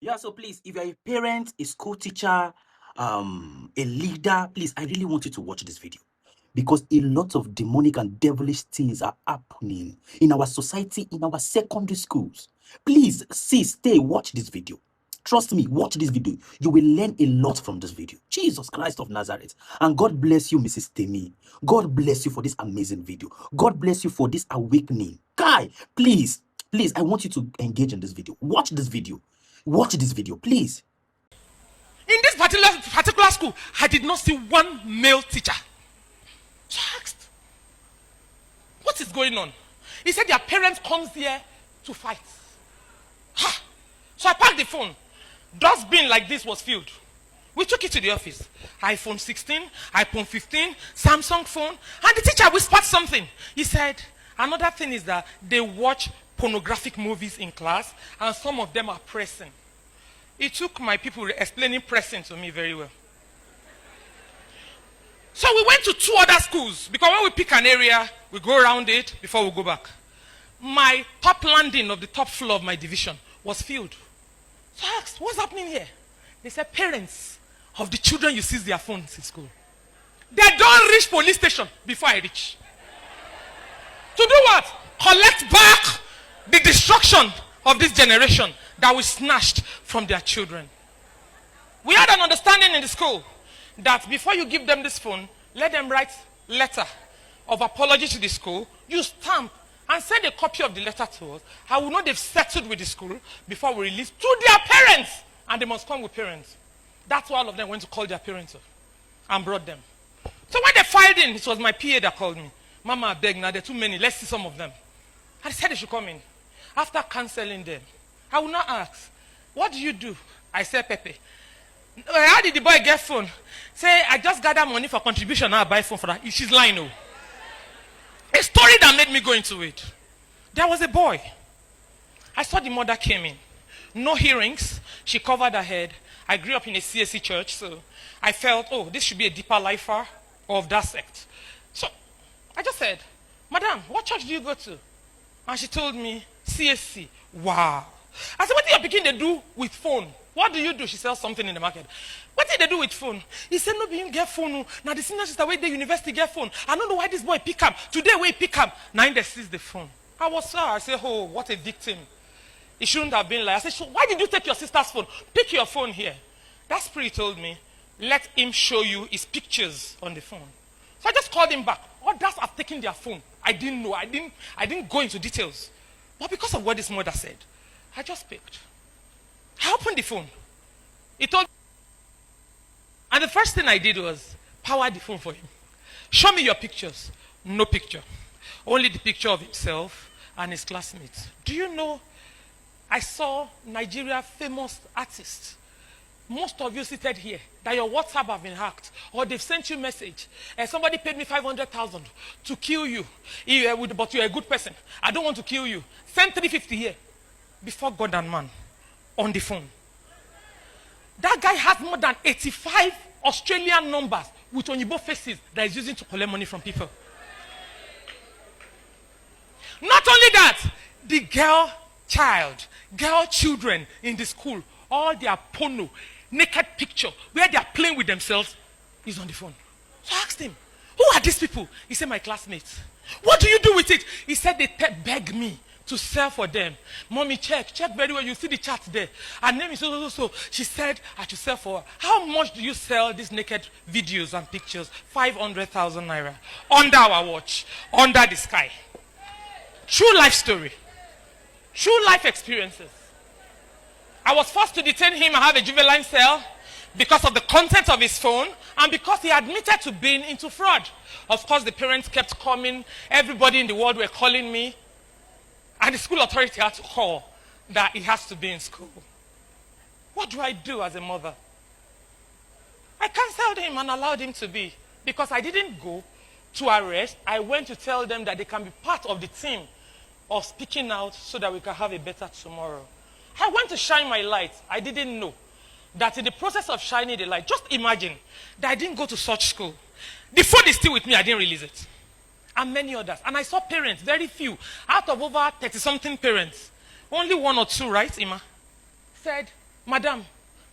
Yeah, so please, if you're a parent, a school teacher, a leader, please, I really want you to watch this video because a lot of demonic and devilish things are happening in our society, in our secondary schools. Please, stay, watch this video. Trust me, watch this video. You will learn a lot from this video. Jesus Christ of Nazareth. And God bless you, Mrs. Temi. God bless you for this amazing video. God bless you for this awakening. Guy, please, I want you to engage in this video. Watch this video. Watch this video, please. In this particular school, I did not see one male teacher. So I asked, what is going on? He said their parents comes here to fight. Ha! So I packed the phone. Dustbin like this was filled. We took it to the office. iPhone 16, iPhone 15, Samsung phone. And the teacher whispered something. He said, another thing is that they watch pornographic movies in class and some of them are pressing. He took my people explaining pressing to me very well. So we went to 2 other schools because when we pick an area, we go around it before we go back. My top landing of the top floor of my division was filled. So I asked, what's happening here? They said, parents of the children you seize their phones in school. They don't reach police station before I reach. To do what? Collect back the destruction of this generation that we snatched from their children. We had an understanding in the school that before you give them this phone, let them write letter of apology to the school, you stamp and send a copy of the letter to us. I will know they've settled with the school before we release to their parents. And they must come with parents. That's why all of them went to call their parents up and brought them. So when they filed in, it was my PA that called me. Mama, I beg now, there are too many. Let's see some of them. I said they should come in. After cancelling them, I will not ask, what do you do? I said, Pepe. How did the boy get phone? Say, I just gather money for contribution, now I buy phone for that. She's lying, no. A story that made me go into it. There was a boy. I saw the mother came in. No earrings. She covered her head. I grew up in a CSC church, so I felt, oh, this should be a deeper lifer of that sect. So I just said, Madam, what church do you go to? And she told me, CSC. Wow. I said, what do you begin to do with phone? What do you do? She sells something in the market. What did they do with phone? He said, no, you get phone. Now the senior sister, where the university get phone. I don't know why this boy pick up. Today, we pick up. Now they seize the phone. I was sorry. I said, oh, what a victim. It shouldn't have been like. I said, so why did you take your sister's phone? Pick your phone here. That spirit told me, let him show you his pictures on the phone. So I just called him back. Others have taken their phone. I didn't know. I didn't go into details. But because of what this mother said, I just picked. I opened the phone. He told me. And the first thing I did was power the phone for him. Show me your pictures. No picture. Only the picture of himself and his classmates. Do you know, I saw Nigeria famous artists. Most of you seated here, that your WhatsApp have been hacked, or they've sent you a message. Somebody paid me 500,000 to kill you, but you're a good person. I don't want to kill you. Send 350 here. Before God and man, on the phone. That guy has more than 85 Australian numbers with Onyibo faces that is using to collect money from people. Not only that, the girl children in the school, all their porno, naked picture, where they are playing with themselves, is on the phone. So I asked him, who are these people? He said, my classmates. What do you do with it? He said, they beg me to sell for them. Mommy, check very well. You see the chart there. Her name is so. She said I should sell for her. How much do you sell these naked videos and pictures? 500,000 naira. Under our watch. Under the sky. True life story. True life experiences. I was forced to detain him and have a juvenile cell because of the content of his phone and because he admitted to being into fraud. Of course, the parents kept coming. Everybody in the world were calling me. And the school authority had to call that he has to be in school. What do I do as a mother? I canceled him and allowed him to be. Because I didn't go to arrest. I went to tell them that they can be part of the team of speaking out so that we can have a better tomorrow. I went to shine my light. I didn't know that in the process of shining the light, just imagine that I didn't go to such school. The phone is still with me. I didn't release it. And many others. And I saw parents, very few, out of over 30-something parents, only 1 or 2, right, Ima, said, Madam,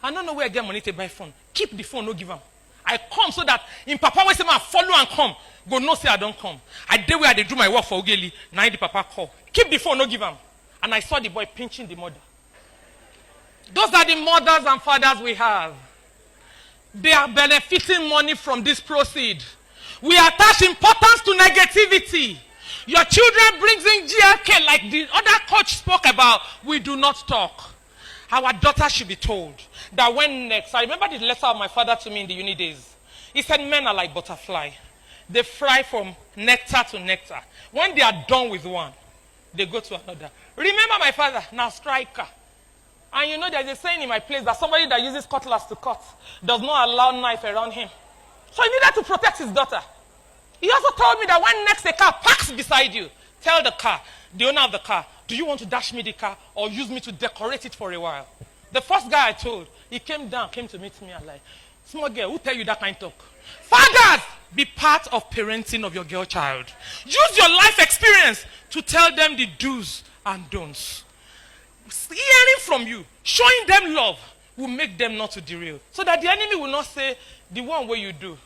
I don't know where I get money to buy phone. Keep the phone, no give am. I come so that in Papa wey say ma follow and come. Go no say I don't come. I dey where they do my work for Ogeli. Now the Papa call. Keep the phone, no give am. And I saw the boy pinching the mother. Those are the mothers and fathers we have. They are benefiting money from this proceed. We attach importance to negativity. Your children brings in GLK like the other coach spoke about. We do not talk. Our daughter should be told that when next, I remember the letter of my father to me in the uni days. He said men are like butterfly. They fly from nectar to nectar. When they are done with one, they go to another. Remember my father, now striker. And you know there's a saying in my place that somebody that uses cutlass to cut does not allow knife around him. So he needed to protect his daughter. He also told me that when next a car parks beside you, tell the car, the owner of the car, do you want to dash me the car or use me to decorate it for a while? The first guy I told, he came to meet me and like, small girl, who tell you that kind of talk? Fathers, be part of parenting of your girl child. Use your life experience to tell them the do's and don'ts. Hearing from you, showing them love will make them not to derail. So that the enemy will not say, the one way you do,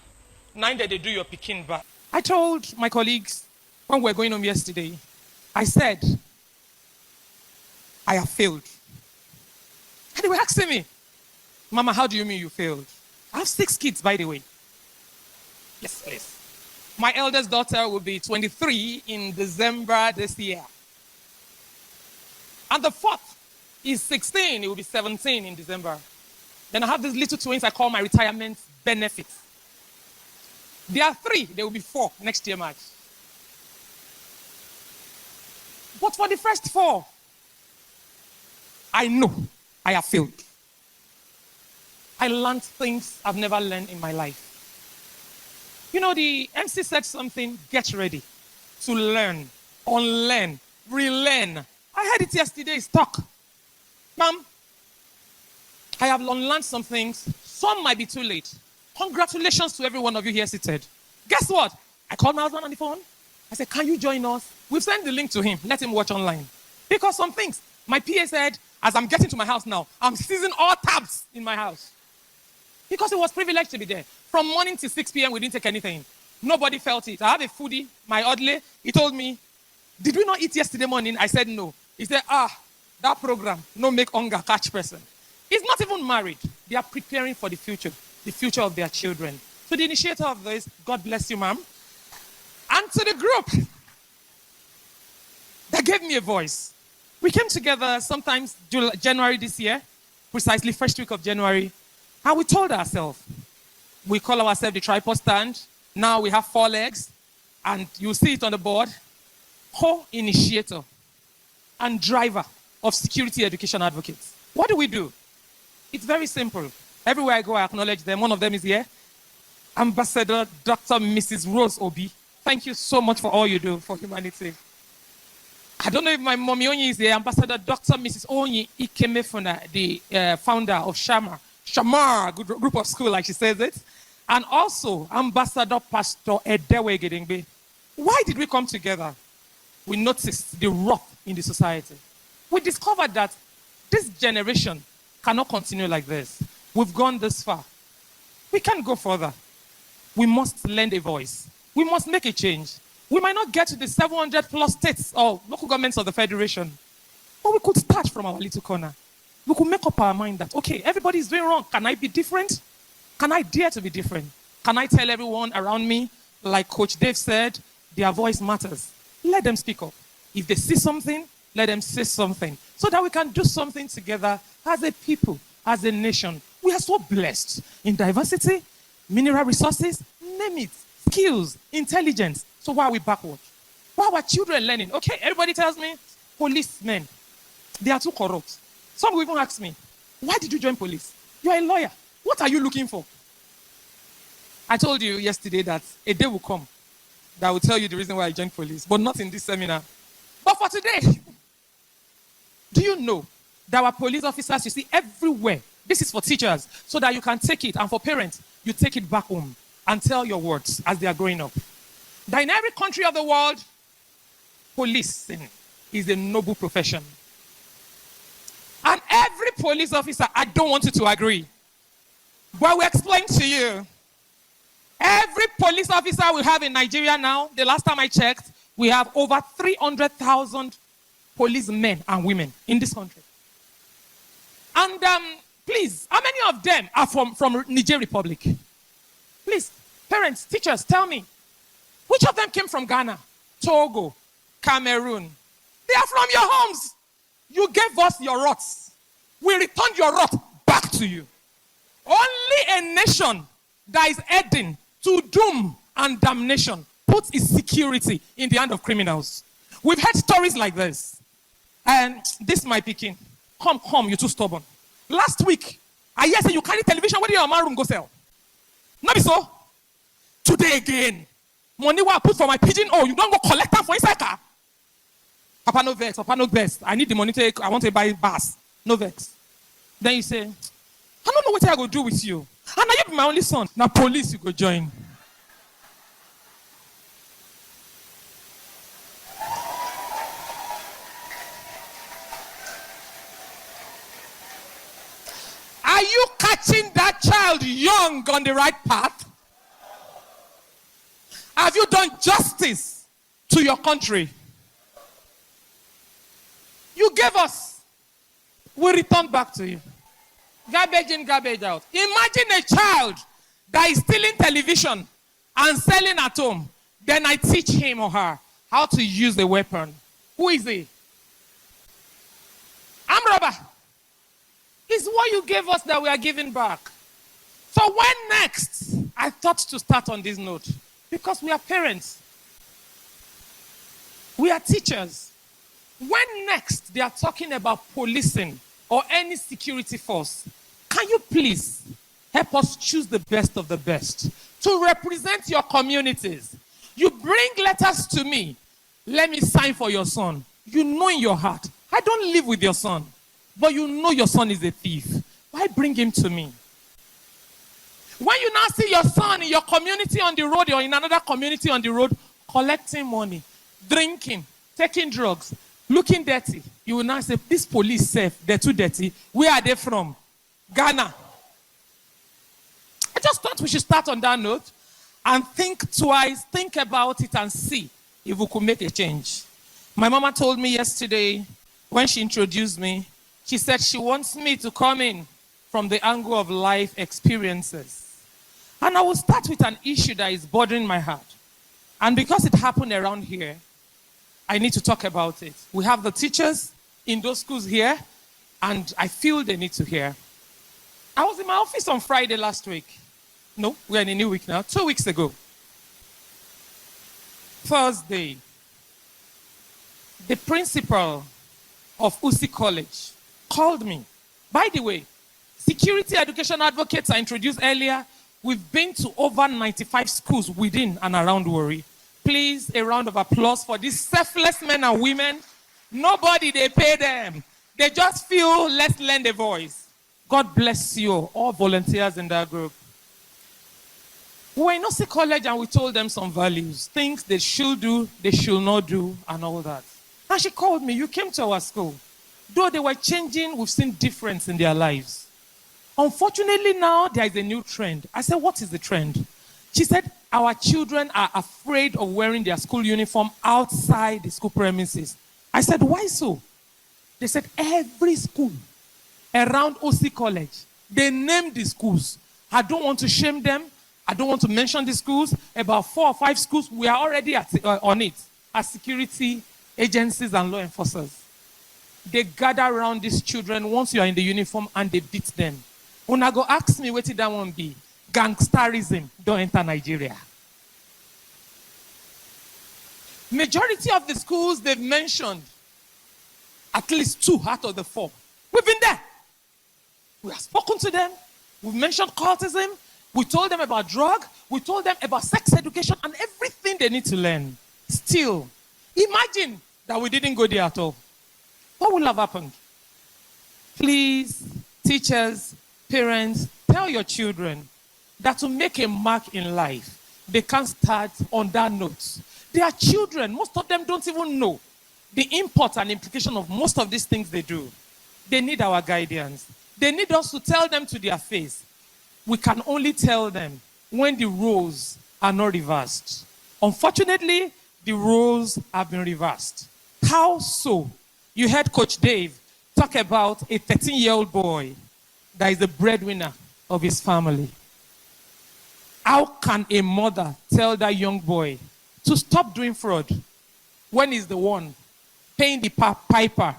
now that they do your picking back. I told my colleagues when we were going home yesterday, I said, I have failed. And they were asking me, Mama, how do you mean you failed? I have 6 kids, by the way. Yes, please. My eldest daughter will be 23 in December this year. And the 4th is 16. It will be 17 in December. Then I have these little twins I call my retirement benefits. They are 3. They will be 4 next year, March. But for the first 4, I know I have failed. I learned things I've never learned in my life. You know, the MC said something, get ready to learn, unlearn, relearn. I heard it yesterday, stuck. Ma'am, I have unlearned some things. Some might be too late. Congratulations to every one of you here seated. Guess what? I called my husband on the phone. I said, can you join us? We've sent the link to him. Let him watch online. Because some things, my PA said, as I'm getting to my house now, I'm seizing all tabs in my house. Because it was privileged to be there. From morning till 6 p.m., we didn't take anything. Nobody felt it. I have a foodie, my oddly. He told me, did we not eat yesterday morning? I said, no. He said, that program, no make hunger catch person. He's not even married. They are preparing for the future of their children. So the initiator of this, God bless you, ma'am. And to the group that gave me a voice. We came together sometimes January this year, precisely first week of January, and we told ourselves, we call ourselves the tripod stand. Now we have 4 legs, and you see it on the board. Co-initiator and driver of security education advocates. What do? It's very simple. Everywhere I go, I acknowledge them. One of them is here. Ambassador Dr. Mrs. Rose Obi. Thank you so much for all you do for humanity. I don't know if my mommy Onyi is here. Ambassador Dr. Mrs. Onyi Ikemefuna, the founder of Shamar group of school, like she says it. And also Ambassador Pastor Edewe Gedengbe. Why did we come together? We noticed the rot in the society. We discovered that this generation cannot continue like this. We've gone this far. We can't go further. We must lend a voice. We must make a change. We might not get to the 700 plus states or local governments of the federation, but we could start from our little corner. We could make up our mind that, okay, everybody is doing wrong. Can I be different? Can I dare to be different? Can I tell everyone around me, like Coach Dave said, their voice matters? Let them speak up. If they see something, let them say something so that we can do something together as a people, as a nation. We are so blessed in diversity, mineral resources, name it, skills, intelligence. So why are we backward? Why are our children learning? Okay, everybody tells me, policemen, they are too corrupt. Some will even ask me, why did you join police? You are a lawyer. What are you looking for? I told you yesterday that a day will come that will tell you the reason why I joined police, but not in this seminar. But for today, do you know that our police officers you see everywhere? This is for teachers, so that you can take it, and for parents, you take it back home and tell your words as they are growing up. That in every country of the world, policing is a noble profession. And every police officer, I don't want you to agree. But we explain to you. Every police officer we have in Nigeria now, the last time I checked, we have over 300,000 policemen and women in this country. And please, how many of them are from Niger Republic? Please, parents, teachers, tell me. Which of them came from Ghana, Togo, Cameroon? They are from your homes. You gave us your wrath. We returned your wrath back to you. Only a nation that is heading to doom and damnation puts its security in the hand of criminals. We've heard stories like this. And this my picking. Come, you're too stubborn. Last week, I hear say you carry television, where do your man room go sell? Not be so. Today again, money what I put for my pigeon, oh, you don't go collect them for inside car. Papa no vex. I need the money I want to buy bus. No vex. Then you say, I don't know what I go do with you. And now you be my only son. Now police you go join. Are you catching that child young on the right path? Have you done justice to your country? You gave us. We return back to you. Garbage in, garbage out. Imagine a child that is stealing television and selling at home. Then I teach him or her how to use the weapon. Who is he? I'm robber. It's what you gave us that we are giving back. So when next? I thought to start on this note. Because we are parents. We are teachers. When next they are talking about policing or any security force, can you please help us choose the best of the best to represent your communities? You bring letters to me. Let me sign for your son. You know in your heart, I don't live with your son, but you know your son is a thief. Why bring him to me? When you now see your son in your community on the road or in another community on the road, collecting money, drinking, taking drugs, looking dirty, you will now say, this police safe, they're too dirty. Where are they from? Ghana. I just thought we should start on that note and think twice, think about it and see if we could make a change. My mama told me yesterday when she introduced me, she said she wants me to come in from the angle of life experiences. And I will start with an issue that is bothering my heart. And because it happened around here, I need to talk about it. We have the teachers in those schools here, and I feel they need to hear. I was in my office on Friday last week. No, we're in a new week now. 2 weeks ago. Thursday. The principal of UC College called me. By the way, security education advocates I introduced earlier, we've been to over 95 schools within and around Warri. Please, a round of applause for these selfless men and women. Nobody, they pay them. They just feel, let's lend a voice. God bless you, all volunteers in that group. We were in UC College and we told them some values, things they should do, they should not do, and all that. And she called me, you came to our school. Though they were changing, we've seen difference in their lives. Unfortunately now, there is a new trend. I said, what is the trend? She said, our children are afraid of wearing their school uniform outside the school premises. I said, why so? They said, every school around OC College, they named the schools. I don't want to shame them. I don't want to mention the schools. About 4 or 5 schools, we are already on it as security agencies and law enforcers. They gather around these children once you are in the uniform and they beat them. When I go ask me what did that one be? Gangsterism don't enter Nigeria. Majority of the schools they've mentioned, at least 2 out of the 4. We've been there. We have spoken to them. We've mentioned cultism. We told them about drug. We told them about sex education and everything they need to learn. Still, imagine that we didn't go there at all. What will have happened? Please, teachers, parents, tell your children that to make a mark in life, they can't start on that note. They are children. Most of them don't even know the import and implication of most of these things they do. They need our guidance. They need us to tell them to their face. We can only tell them when the roles are not reversed. Unfortunately, the roles have been reversed. How so? You heard Coach Dave talk about a 13-year-old boy that is the breadwinner of his family. How can a mother tell that young boy to stop doing fraud when he's the one paying the piper?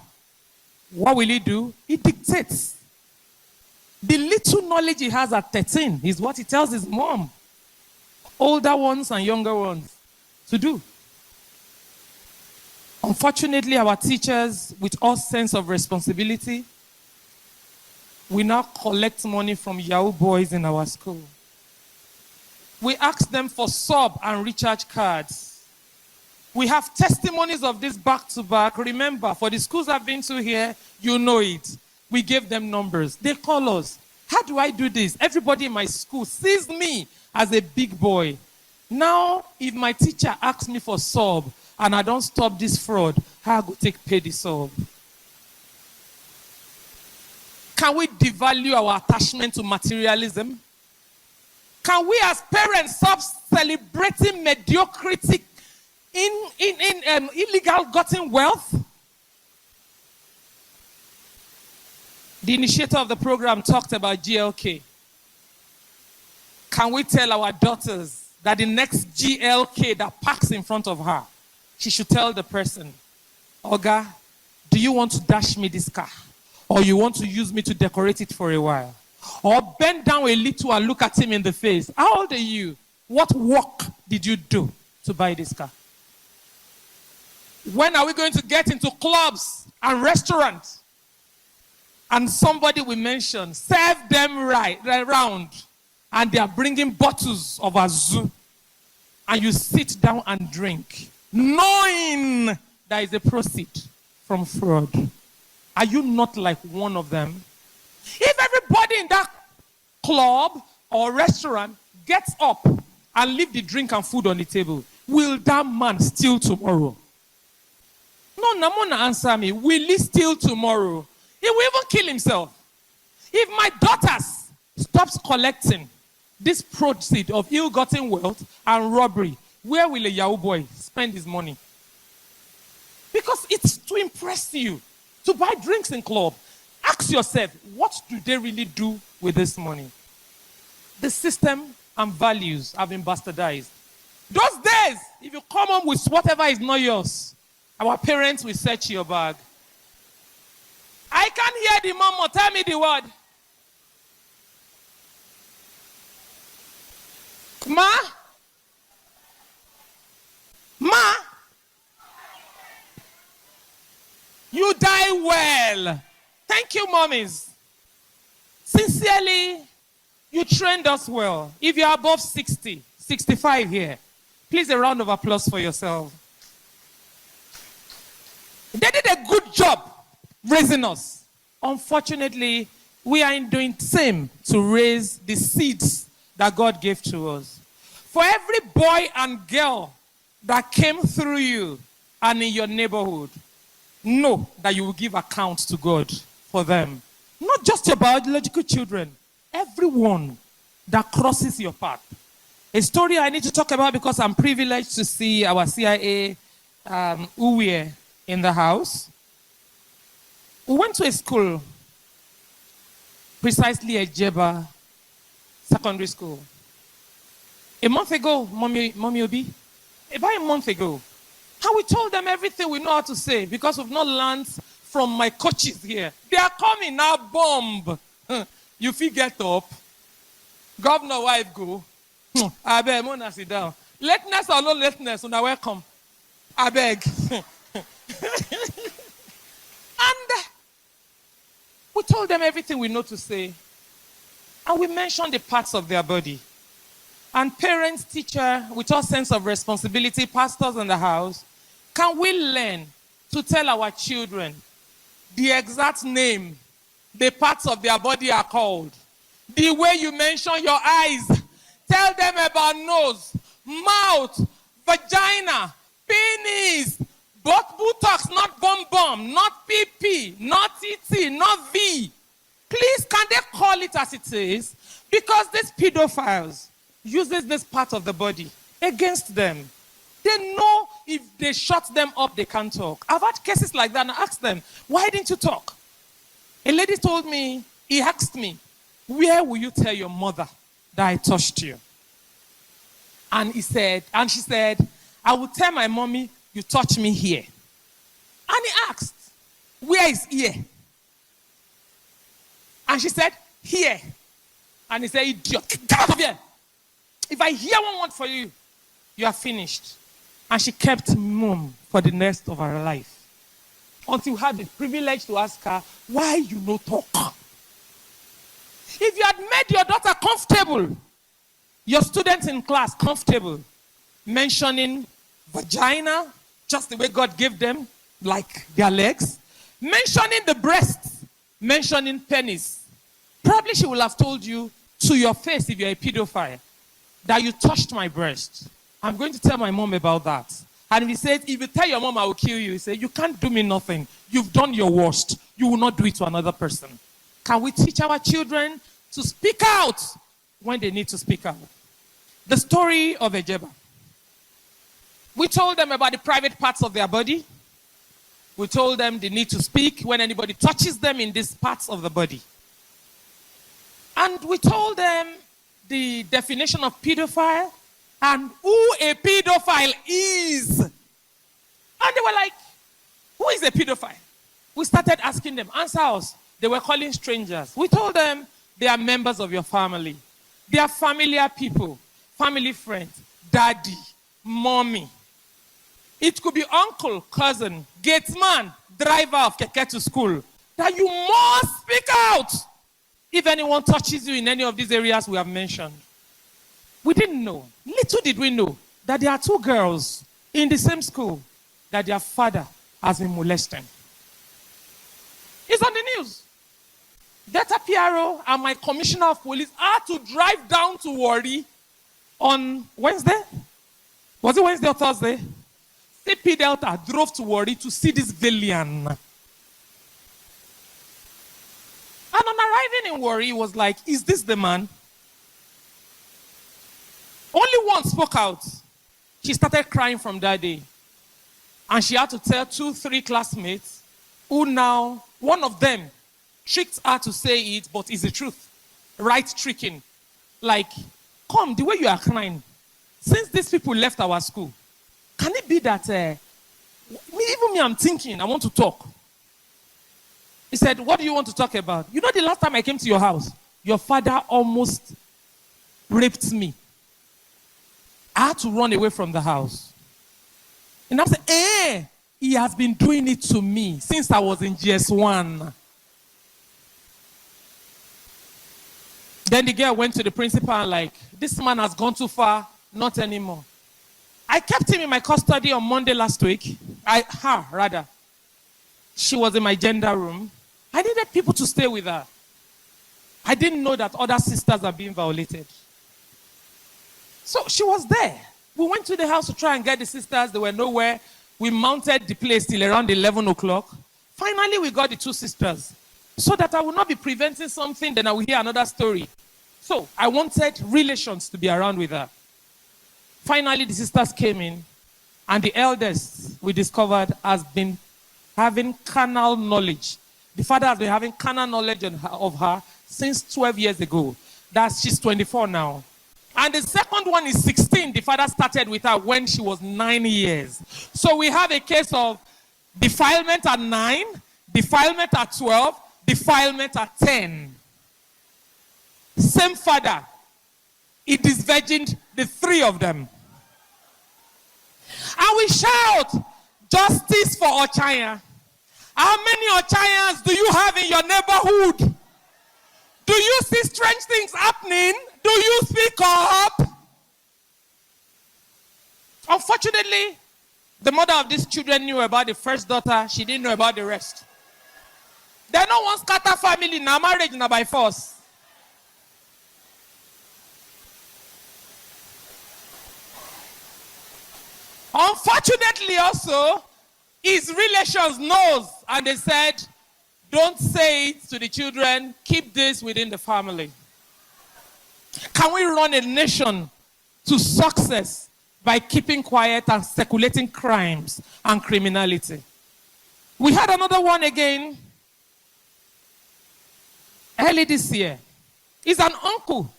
What will he do? He dictates. The little knowledge he has at 13 is what he tells his mom, older ones and younger ones, to do. Unfortunately, our teachers, with all sense of responsibility, we now collect money from Yahoo boys in our school. We ask them for sub and recharge cards. We have testimonies of this back to back. Remember, for the schools I've been to here, you know it. We gave them numbers. They call us. How do I do this? Everybody in my school sees me as a big boy. Now, if my teacher asks me for sub and I don't stop this fraud, how I go pay the sub? Can we devalue our attachment to materialism? Can we as parents stop celebrating mediocrity in illegal gotten wealth? The initiator of the program talked about GLK. Can we tell our daughters that the next GLK that parks in front of her, she should tell the person, Oga, do you want to dash me this car? Or you want to use me to decorate it for a while? Or bend down a little and look at him in the face. How old are you? What work did you do to buy this car? When are we going to get into clubs and restaurants? And somebody will mention, serve them right round, and they are bringing bottles of Azu, and you sit down and drink, knowing there is a proceed from fraud. Are you not like one of them? If everybody in that club or restaurant gets up and leave the drink and food on the table, will that man steal tomorrow? No, answer me. Will he steal tomorrow? He will even kill himself. If my daughters stops collecting this proceed of ill-gotten wealth and robbery, where will a Yahoo boy spend his money? Because it's to impress you, to buy drinks in club. Ask yourself, what do they really do with this money? The system and values have been bastardized. Those days, if you come home with whatever is not yours, our parents will search your bag. I can't hear the mama. Tell me the word. Ma? Ma? You die well. Thank you, mommies. Sincerely, you trained us well. If you're above 60, 65 here, please a round of applause for yourself. They did a good job raising us. Unfortunately, we are doing the same to raise the seeds that God gave to us. For every boy and girl that came through you and in your neighborhood, know that you will give account to God for them. Not just your biological children, everyone that crosses your path. A story I need to talk about because I'm privileged to see our CIA Uwe in the house. We went to a school, precisely a Jeba secondary school. A month ago, Mommy Obi, about a month ago, and we told them everything we know how to say because we've not learned from my coaches here. They are coming now, bomb. You feel get up. Governor wife go. I beg, Mona sit down. Lateness or no lateness, una welcome. I beg. And we told them everything we know to say. And we mentioned the parts of their body. And parents, teacher, with all sense of responsibility, pastors in the house, can we learn to tell our children the exact name the parts of their body are called? The way you mention your eyes, tell them about nose, mouth, vagina, penis, Both buttocks, not bum, not PP, not TT, not V. Please, can they call it as it is? Because these pedophiles uses this part of the body against them. They know if they shut them up, they can't talk. I've had cases like that and I asked them, why didn't you talk? A lady told me, he asked me, where will you tell your mother that I touched you? And she said, I will tell my mommy you touched me here. And he asked, where is here? And she said, here. And he said, idiot, get out of here. If I hear one word for you, you are finished. And she kept mum for the rest of her life. Until we had the privilege to ask her, why you no talk? If you had made your daughter comfortable, your students in class comfortable, mentioning vagina, just the way God gave them, like their legs, mentioning the breasts, mentioning penis, probably she will have told you to your face, if you're a pedophile, that you touched my breast. I'm going to tell my mom about that. And he said, if you tell your mom I will kill you, he said, you can't do me nothing. You've done your worst. You will not do it to another person. Can we teach our children to speak out when they need to speak out? The story of Ejeba. We told them about the private parts of their body. We told them they need to speak when anybody touches them in these parts of the body. And we told them the definition of pedophile and who a pedophile is. And they were like, who is a pedophile? We started asking them, answer us. They were calling strangers. We told them they are members of your family. They are familiar people, family friends, daddy, mommy. It could be uncle, cousin, gatesman, driver of keke to school. That you must speak out if anyone touches you in any of these areas we have mentioned. We didn't know. Little did we know that there are two girls in the same school that their father has been molesting. It's on the news. Data PRO and my commissioner of police had to drive down to Warri on Wednesday. Was it Wednesday or Thursday? CP Delta drove to Warri to see this villain. And on arriving in Warri, he was like, is this the man? Only one spoke out. She started crying from that day. And she had to tell 2-3 classmates who now, one of them tricked her to say it, but it's the truth. Right tricking. Like, come, the way you are crying. Since these people left our school, can it be that, even me, I'm thinking, I want to talk. He said, what do you want to talk about? You know the last time I came to your house, your father almost raped me. I had to run away from the house. And I said, he has been doing it to me since I was in GS1. Then the girl went to the principal and like, this man has gone too far, not anymore. I kept him in my custody on Monday last week. She was in my gender room. I needed people to stay with her. I didn't know that other sisters are being violated. So she was there. We went to the house to try and get the sisters. They were nowhere. We mounted the place till around 11 o'clock. Finally, we got the two sisters. So that I will not be preventing something, then I will hear another story. So I wanted relations to be around with her. Finally, the sisters came in. And the eldest, we discovered, has been having carnal knowledge. The father has been having carnal knowledge of her since 12 years ago. She's 24 now. And the second one is 16. The father started with her when she was 9 years. So we have a case of defilement at 9, defilement at 12, defilement at 10. Same father. He disvirgined the three of them. And we shout, justice for Ochaya. How many Ochayans do you have in your neighborhood? Do you see strange things happening? Do you speak up? Unfortunately, the mother of these children knew about the first daughter. She didn't know about the rest. They no one scatter family, now marriage, now by force. Unfortunately also, his relations knows, and they said, don't say it to the children, keep this within the family. Can we run a nation to success by keeping quiet and circulating crimes and criminality? We had another one again early this year. He's an uncle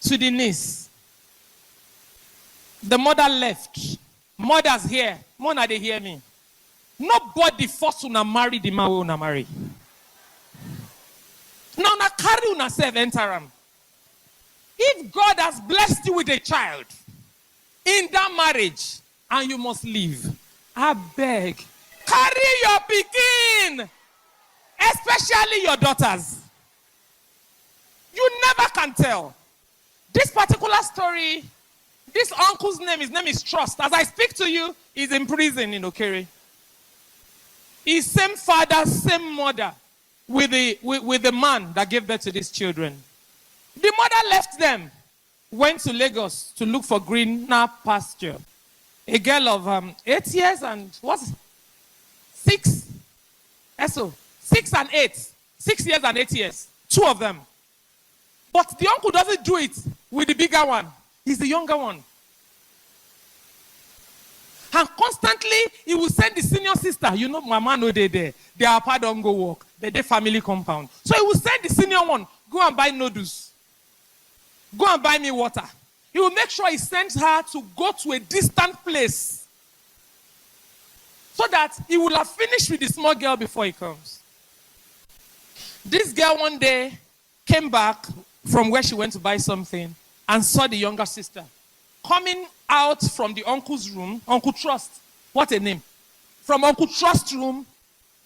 to the niece. The mother left. Mother's here. Mona, they hear me. Nobody forced una marry the man una marry. Now, na carry una self enter am. If God has blessed you with a child in that marriage and you must leave, I beg, carry your pikin, especially your daughters. You never can tell. This particular story, this uncle's name, his name is Trust. As I speak to you, he's in prison in Okere. He's same father, same mother with the man that gave birth to these children. The mother left them, went to Lagos to look for greener pasture. A girl of 8 years and what? 6? So 6 and 8. 6 years and 8 years. 2 of them. But the uncle doesn't do it with the bigger one. He's the younger one. And constantly, he will send the senior sister. You know, mama no they there. Their papa don't go work. They family compound. So he will send the senior one, go and buy noodles. Go and buy me water. He will make sure he sends her to go to a distant place so that he will have finished with the small girl before he comes. This girl one day came back from where she went to buy something and saw the younger sister coming out from the uncle's room, Uncle Trust. What a name. From Uncle Trust's room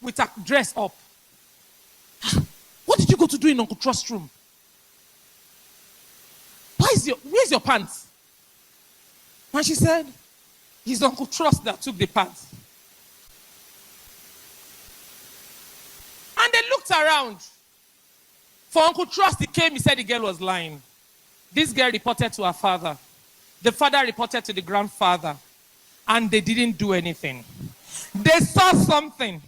with her dress up. What did you go to do in Uncle Trust's room? Where's your pants? And she said, it's Uncle Trust that took the pants. And they looked around. For Uncle Trust, he came, he said the girl was lying. This girl reported to her father. The father reported to the grandfather. And they didn't do anything. They saw something.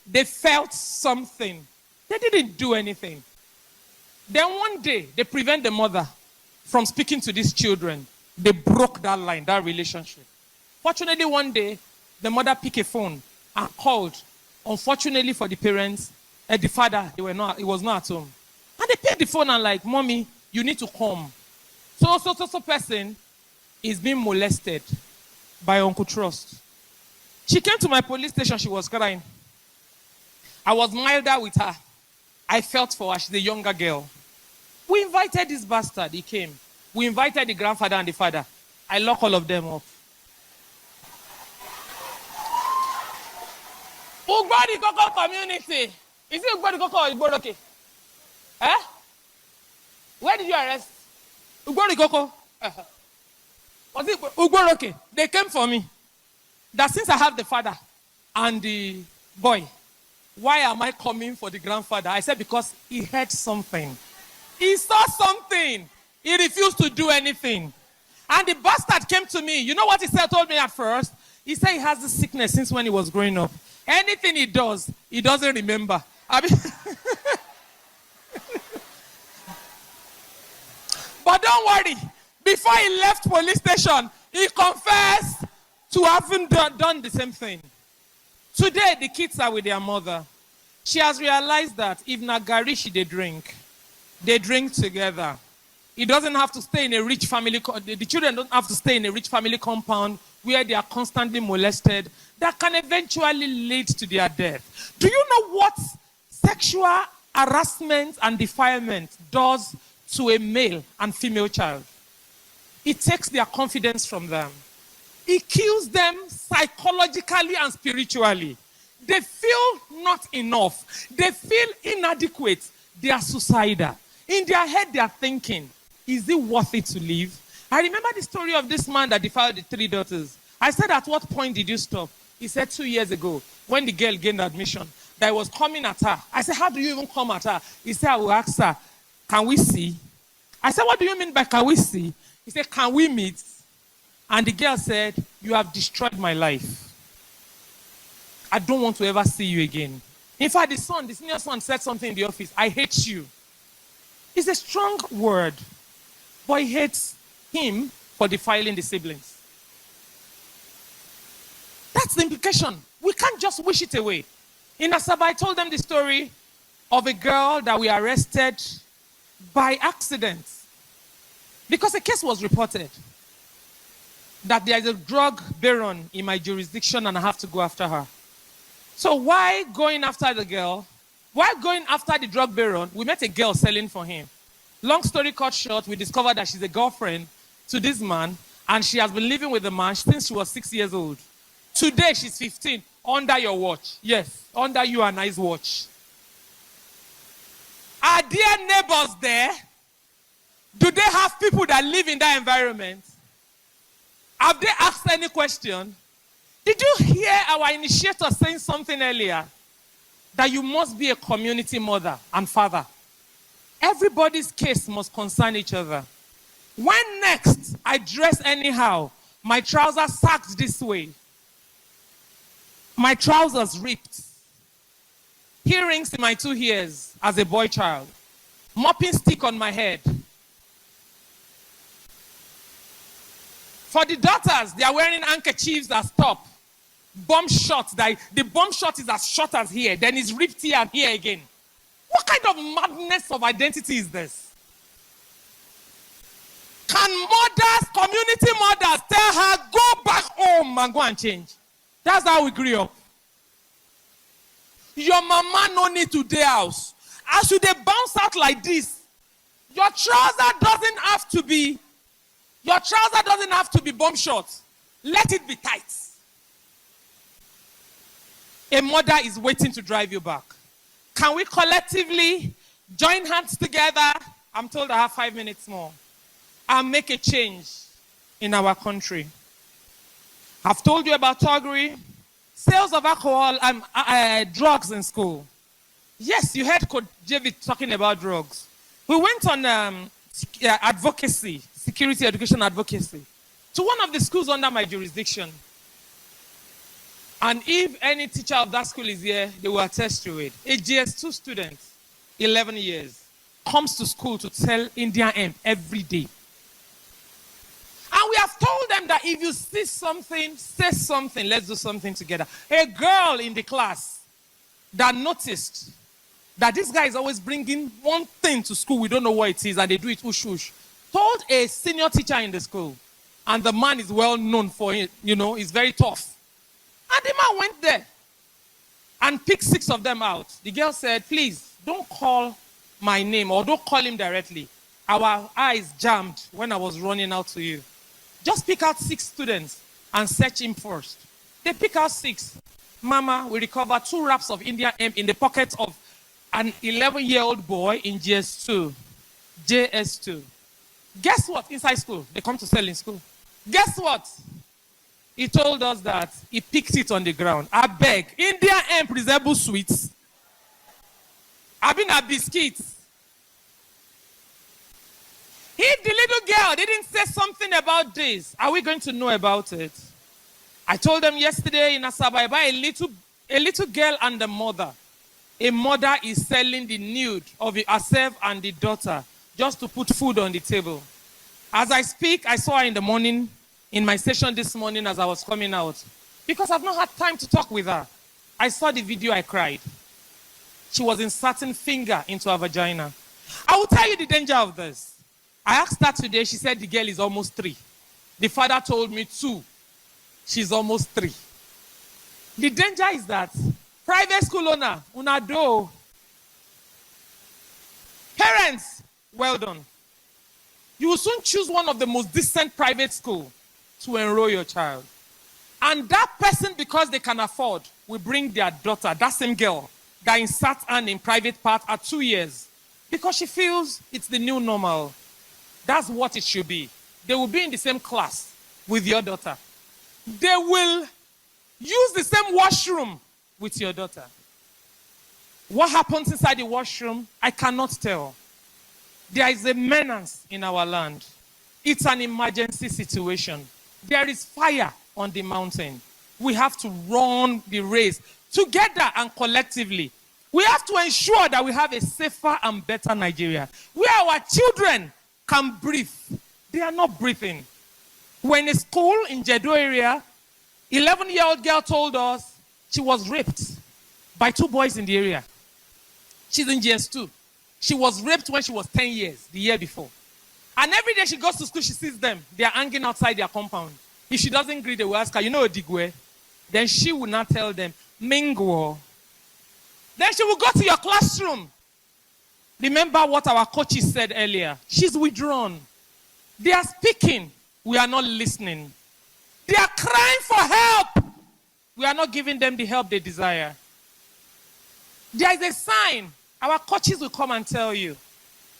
They felt something. They didn't do anything. Then one day, they prevent the mother from speaking to these children. They broke that line, that relationship. Fortunately, one day, the mother picked a phone and called. Unfortunately for the parents, the father, he was not at home. And they picked the phone and like, Mommy, you need to come. So person is being molested by Uncle Trust. She came to my police station, she was crying. I was milder with her. I felt for her, she's a younger girl. We invited this bastard, he came. We invited the grandfather and the father. I lock all of them up. Ugbori Koko community. Is it Ugbori Koko or Ugboroke? Eh? Where did you arrest? Ugbori Koko. Was it Ugboroke? They came for me. That since I have the father and the boy, why am I coming for the grandfather? I said because he heard something. He saw something. He refused to do anything. And the bastard came to me. You know what he said, told me at first? He said he has this sickness since when he was growing up. Anything he does, he doesn't remember. I mean, but don't worry. Before he left police station, he confessed to having done the same thing. Today, the kids are with their mother. She has realized that if Nagarishi they drink together. It doesn't have to stay in a rich family. The children don't have to stay in a rich family compound where they are constantly molested. That can eventually lead to their death. Do you know what sexual harassment and defilement does to a male and female child? It takes their confidence from them. It kills them psychologically and spiritually. They feel not enough. They feel inadequate. They are suicidal. In their head, they are thinking, is it worth it to live? I remember the story of this man that defiled the 3 daughters. I said, at what point did you stop? He said 2 years ago, when the girl gained admission, that I was coming at her. I said, how do you even come at her? He said, I will ask her, can we see? I said, what do you mean by can we see? He said, can we meet? And the girl said, you have destroyed my life. I don't want to ever see you again. In fact, the senior son said something in the office, I hate you. It's a strong word, but he hates him for defiling the siblings. That's the implication. We can't just wish it away. In Asaba, I told them the story of a girl that we arrested by accident because a case was reported that there is a drug baron in my jurisdiction and I have to go after her. So why going after the girl? While going after the drug baron, we met a girl selling for him. Long story cut short, we discovered that she's a girlfriend to this man, and she has been living with the man since she was 6 years old. Today, she's 15, under your watch. Yes, under you and I's watch. Are there neighbors there? Do they have people that live in that environment? Have they asked any question? Did you hear our initiator saying something earlier? That you must be a community mother and father. Everybody's case must concern each other. When next I dress anyhow, my trousers sagged this way, my trousers ripped, earrings in my 2 ears as a boy child, mopping stick on my head. For the daughters, they are wearing handkerchiefs as top. Bomb shots, the bomb shot is as short as here, then it's ripped here and here again. What kind of madness of identity is this? Can mothers, community mothers, tell her, go back home and go and change? That's how we grew up. Your mama no need to day house. As you they bounce out like this, your trouser doesn't have to be bomb short. Let it be tight. A mother is waiting to drive you back. Can we collectively join hands together? I'm told I have 5 minutes more. And make a change in our country. I've told you about thuggery, sales of alcohol and drugs in school. Yes, you heard Coach David talking about drugs. We went on advocacy, security education advocacy, to one of the schools under my jurisdiction. And if any teacher of that school is here, they will attest to it. A GS2 student, 11 years, comes to school to sell Indian hemp every day. And we have told them that if you see something, say something, let's do something together. A girl in the class that noticed that this guy is always bringing one thing to school, we don't know what it is, and they do it whoosh, told a senior teacher in the school. And the man is well known for it, he's very tough. And the man went there and picked 6 of them out. The girl said, please, don't call my name or don't call him directly. Our eyes jammed when I was running out to you. Just pick out 6 students and search him first. They pick out 6. Mama, we recover 2 wraps of Indian hemp in the pocket of an 11-year-old boy in JS2. Guess what? Inside school, they come to sell in school. Guess what? He told us that he picked it on the ground. I beg, Indian hemp resembles sweets. I've been at biscuits. If the little girl didn't say something about this, are we going to know about it? I told them yesterday in Asaba about a little girl and the mother. A mother is selling the nude of herself and the daughter just to put food on the table. As I speak, I saw her in the morning, in my session this morning as I was coming out. Because I've not had time to talk with her. I saw the video, I cried. She was inserting finger into her vagina. I will tell you the danger of this. I asked her today, she said the girl is almost 3. The father told me 2. She's almost 3. The danger is that private school owner, una do. Parents, well done. You will soon choose one of the most decent private schools to enroll your child. And that person, because they can afford, will bring their daughter, that same girl, that inserts her in private part at 2 years. Because she feels it's the new normal. That's what it should be. They will be in the same class with your daughter. They will use the same washroom with your daughter. What happens inside the washroom, I cannot tell. There is a menace in our land. It's an emergency situation. There is fire on the mountain. We have to run the race together and collectively. We have to ensure that we have a safer and better Nigeria, where our children can breathe. They are not breathing. We're in a school in Jedo area. 11-year-old girl told us she was raped by 2 boys in the area. She's in GS2. She was raped when she was 10 years, the year before. And every day she goes to school, she sees them. They are hanging outside their compound. If she doesn't greet, they will ask her, you know Odigwe? Then she will not tell them, Mingo. Then she will go to your classroom. Remember what our coaches said earlier. She's withdrawn. They are speaking. We are not listening. They are crying for help. We are not giving them the help they desire. There is a sign. Our coaches will come and tell you.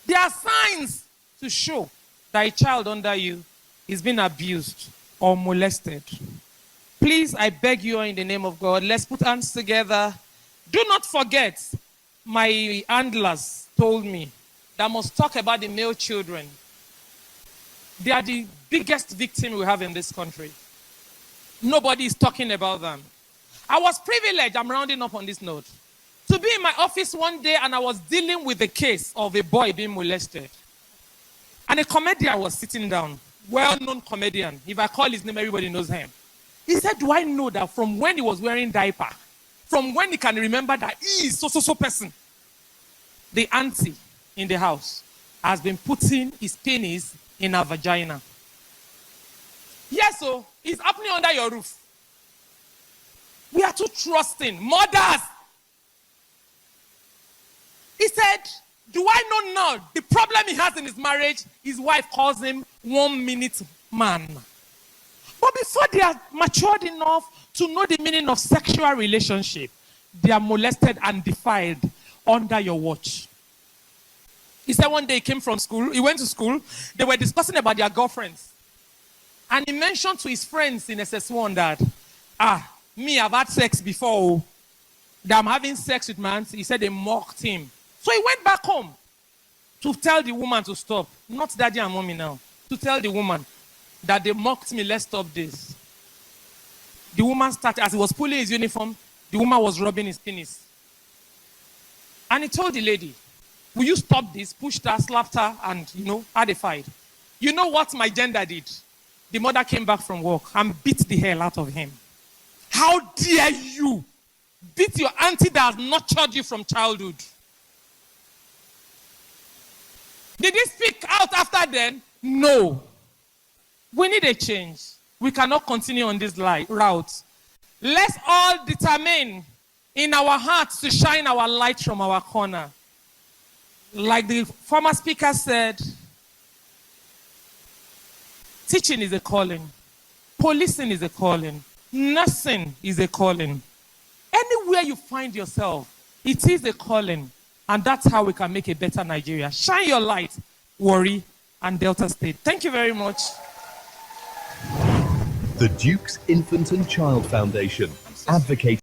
There are signs to show that a child under you is being abused or molested. Please, I beg you in the name of God, let's put hands together. Do not forget, my handlers told me that I must talk about the male children. They are the biggest victim we have in this country. Nobody is talking about them. I was privileged, I'm rounding up on this note, to be in my office one day and I was dealing with the case of a boy being molested. And a comedian was sitting down, well-known comedian. If I call his name, everybody knows him. He said, do I know that from when he was wearing diaper, from when he can remember that he is so person, the auntie in the house has been putting his penis in her vagina. Yes, so it's happening under your roof. We are too trusting. Mothers. He said, do I know now the problem he has in his marriage, his wife calls him 1 minute man. But before they are matured enough to know the meaning of sexual relationship, they are molested and defiled under your watch. He said one day he came from school, he went to school, they were discussing about their girlfriends. And he mentioned to his friends in SS1 that, me, I've had sex before, that I'm having sex with my auntie. He said they mocked him. So he went back home to tell the woman to stop. Not daddy and mommy now. To tell the woman that they mocked me, let's stop this. The woman started, as he was pulling his uniform, the woman was rubbing his penis. And he told the lady, will you stop this? Pushed her, slapped her, and, had a fight. You know what my gender did? The mother came back from work and beat the hell out of him. How dare you beat your auntie that has nurtured you from childhood? Did he speak out after then? No. We need a change. We cannot continue on this route. Let's all determine in our hearts to shine our light from our corner. Like the former speaker said, teaching is a calling. Policing is a calling. Nursing is a calling. Anywhere you find yourself, it is a calling. And that's how we can make a better Nigeria. Shine your light, Warri and Delta State. Thank you very much. The Duke's Infant and Child Foundation advocates